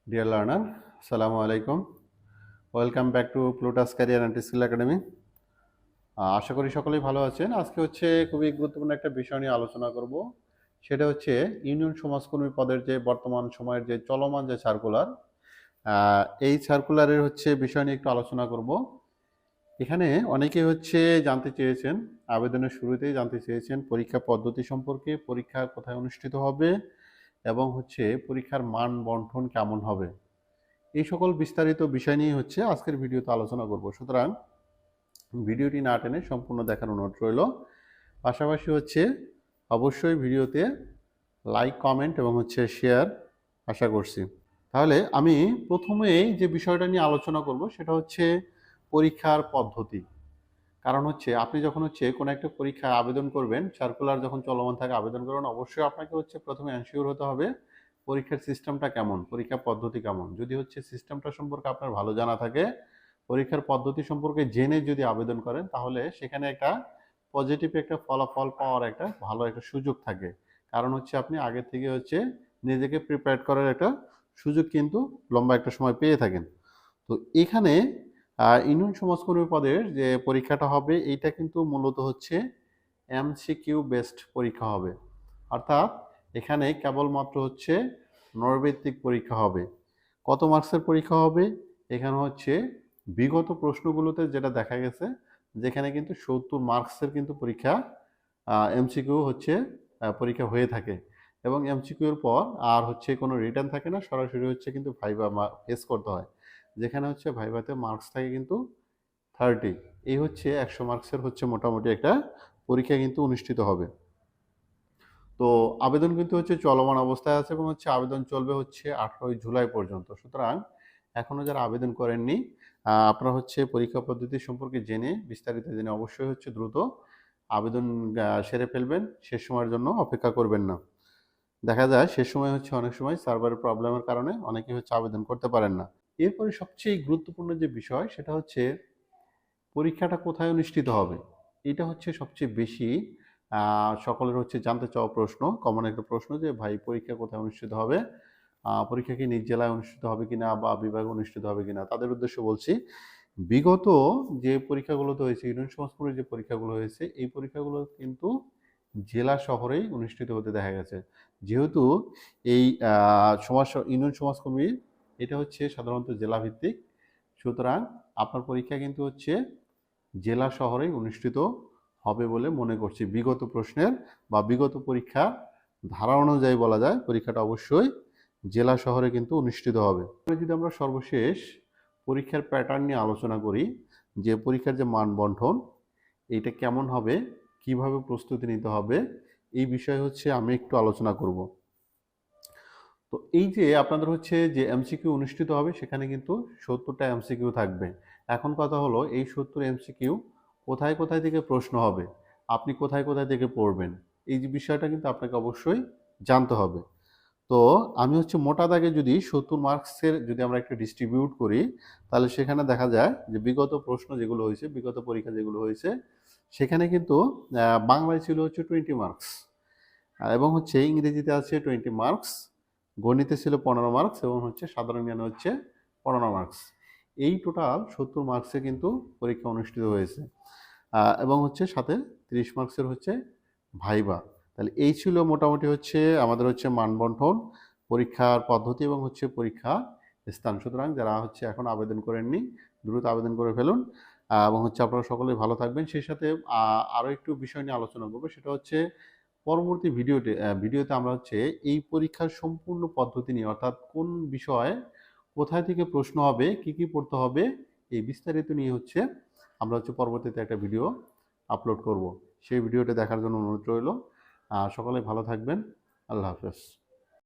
Dear learner, Assalamu alaikum. Welcome back to Plutus Career and Skill Academy. আশা করি সকলেই ভালো আছেন। আজকে খুবই গুরুত্বপূর্ণ একটা বিষয় নিয়ে আলোচনা করব। সেটা হচ্ছে ইউনিয়ন সমাজকর্মী পদের যে বর্তমান সময়ের যে চলমান যে সার্কুলার, এই সার্কুলারের বিষয় নিয়ে একটু আলোচনা করব। এখানে অনেকেই জানতে চেয়েছেন, আবেদনের শুরুতেই জানতে চেয়েছেন পরীক্ষা পদ্ধতি সম্পর্কে, পরীক্ষা কোথায় অনুষ্ঠিত হবে এবং পরীক্ষার মান বন্টন কেমন হবে। এই সকল বিস্তারিত বিষয় নিয়ে আজকের ভিডিওতে আলোচনা করব। সুতরাং ভিডিওটি না টেনে সম্পূর্ণ দেখার অনুরোধ রইল। পাশাপাশি অবশ্যই ভিডিওতে লাইক, কমেন্ট এবং শেয়ার আশা করছি। তাহলে আমি প্রথমেই যে বিষয়টা নিয়ে আলোচনা করব সেটা পরীক্ষার পদ্ধতি। কারণ আপনি যখন কোনো একটা পরীক্ষায় আবেদন করবেন, সার্কুলার যখন চলমান থাকে আবেদন করবেন, অবশ্যই আপনাকে প্রথমে এনশিওর হতে হবে পরীক্ষার সিস্টেমটা কেমন, পরীক্ষার পদ্ধতি কেমন। যদি সিস্টেমটা সম্পর্কে আপনার ভালো জানা থাকে, পরীক্ষার পদ্ধতি সম্পর্কে জেনে যদি আবেদন করেন, তাহলে সেখানে একটা পজিটিভ একটা ফলাফল পাওয়ার একটা ভালো একটা সুযোগ থাকে। কারণ আপনি আগে থেকে নিজেকে প্রিপেয়ার করার একটা সুযোগ কিন্তু লম্বা একটা সময় পেয়ে থাকেন। তো এখানে ইউনিয়ন সমাজকর্মী পদের যে পরীক্ষাটা হবে, এইটা কিন্তু মূলত এমসিকিউ বেসড পরীক্ষা হবে। অর্থাৎ এখানে কেবলমাত্র নৈর্ব্যক্তিক পরীক্ষা হবে। কত মার্কসের পরীক্ষা হবে? এখানে বিগত প্রশ্নগুলোতে যেটা দেখা গেছে, যেখানে কিন্তু 70 মার্কসের কিন্তু পরীক্ষা এমসিকিউ পরীক্ষা হয়ে থাকে এবং এমসিকিউর পর আর কোনো রিটার্ন থাকে না, সরাসরি কিন্তু ভাইভা ফেস করতে হয়, যেখানে ভাইভাতে মার্কস থাকে কিন্তু 30। এই 100 মার্কসের মোটামুটি একটা পরীক্ষা কিন্তু অনুষ্ঠিত হবে। তো আবেদন কিন্তু চলমান অবস্থায় আছে এবং আবেদন চলবে 18 জুলাই পর্যন্ত। সুতরাং এখনও যারা আবেদন করেননি, আপনারা পরীক্ষা পদ্ধতি সম্পর্কে জেনে, বিস্তারিত জেনে অবশ্যই দ্রুত আবেদন সেরে ফেলবেন। শেষ সময়ের জন্য অপেক্ষা করবেন না। দেখা যায় শেষ সময় অনেক সময় সার্ভারের প্রবলেমের কারণে অনেকেই আবেদন করতে পারেন না। এরপরে সবচেয়ে গুরুত্বপূর্ণ যে বিষয়, সেটা পরীক্ষাটা কোথায় অনুষ্ঠিত হবে। এটা সবচেয়ে বেশি সকলের জানতে চাওয়া প্রশ্ন, কমন একটা প্রশ্ন, যে ভাই পরীক্ষা কোথায় অনুষ্ঠিত হবে, পরীক্ষা কি নিজ জেলায় অনুষ্ঠিত হবে কিনা বা বিভাগে অনুষ্ঠিত হবে কিনা। তাদের উদ্দেশ্যে বলছি, বিগত যে পরীক্ষাগুলোতে হয়েছে, ইউনিয়ন সমাজকর্মীর যে পরীক্ষাগুলো হয়েছে, এই পরীক্ষাগুলো কিন্তু জেলা শহরেই অনুষ্ঠিত হতে দেখা গেছে। যেহেতু এই ইউনিয়ন সমাজকর্মী এটা সাধারণত জেলা ভিত্তিক, সুতরাং আপনার পরীক্ষা কিন্তু জেলা শহরেই অনুষ্ঠিত হবে বলে মনে করছি। বিগত প্রশ্নের বা বিগত পরীক্ষা ধারা অনুযায়ী বলা যায় পরীক্ষাটা অবশ্যই জেলা শহরে কিন্তু অনুষ্ঠিত হবে। যদি আমরা সর্বশেষ পরীক্ষার প্যাটার্ন নিয়ে আলোচনা করি, যে পরীক্ষার যে মান বন্টন এইটা কেমন হবে, কিভাবে প্রস্তুতি নিতে হবে, এই বিষয়ে আমি একটু আলোচনা করব। তো এই যে আপনাদের যে এমসিকিউ অনুষ্ঠিত হবে, সেখানে কিন্তু 70টা এমসিকিউ থাকবে। এখন কথা হলো, এই 70 এমসিকিউ কোথায় কোথায় থেকে প্রশ্ন হবে, আপনি কোথায় কোথায় থেকে পড়বেন, এই যে বিষয়টা কিন্তু আপনাকে অবশ্যই জানতে হবে। তো আমি মোটা দাগে যদি 70 মার্কসের যদি আমরা একটা ডিস্ট্রিবিউট করি, তাহলে সেখানে দেখা যায় যে বিগত প্রশ্ন যেগুলো হয়েছে, বিগত পরীক্ষা যেগুলো হয়েছে, সেখানে কিন্তু বাংলায় ছিল 20 মার্কস এবং ইংরেজিতে আছে 20 মার্কস, গণিতে ছিল 15 মার্কস এবং সাধারণ জ্ঞানে 15 মার্কস। এই টোটাল 70 মার্কসে কিন্তু পরীক্ষা অনুষ্ঠিত হয়েছে এবং সাথে 30 মার্কসের ভাইবা। তাহলে এই ছিল মোটামুটি আমাদের মানবন্টন, পরীক্ষার পদ্ধতি এবং পরীক্ষা স্থান। সুতরাং যারা এখন আবেদন করেননি, দ্রুত আবেদন করে ফেলুন এবং আপনারা সকলেই ভালো থাকবেন। সেই সাথে আরও একটু বিষয় নিয়ে আলোচনা করবো, সেটা পরবর্তী ভিডিওতে আমরা এই পরীক্ষার সম্পূর্ণ পদ্ধতি নিয়ে, অর্থাৎ কোন বিষয়ে কোথায় থেকে প্রশ্ন হবে, কি কি পড়তে হবে, এই বিস্তারিত নিয়ে আমরা পরবর্তীতে একটা ভিডিও আপলোড করব। সেই ভিডিওটা দেখার জন্য অনুরোধ রইল। সকলে ভালো থাকবেন। আল্লাহ হাফেজ।